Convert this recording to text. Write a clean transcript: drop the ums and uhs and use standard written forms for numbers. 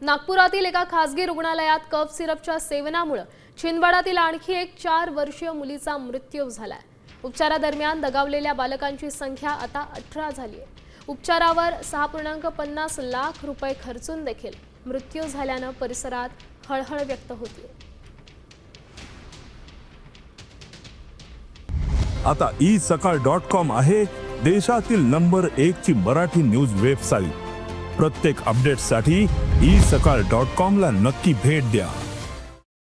नागपुरातील एका खासगी रुग्णालयात कफ सिरपच्या सेवनामुळे छिंदवाडातील आणखी एक 4 वर्षीय मुलीचा मृत्यू झालाय। उपचारादरम्यान दगावलेल्या बालकांची संख्या आता 18 झाली आहे। उपचारावर 6.50 लाख रुपये खर्चून देखील मृत्यू झाल्याने परिसरात हळहळ व्यक्त होते। आता isakal.com आहे देशातील नंबर 1 ची मराठी न्यूज वेबसाईट। प्रत्येक अपडेटसाठी isakal.com ला नक्की भेट द्या।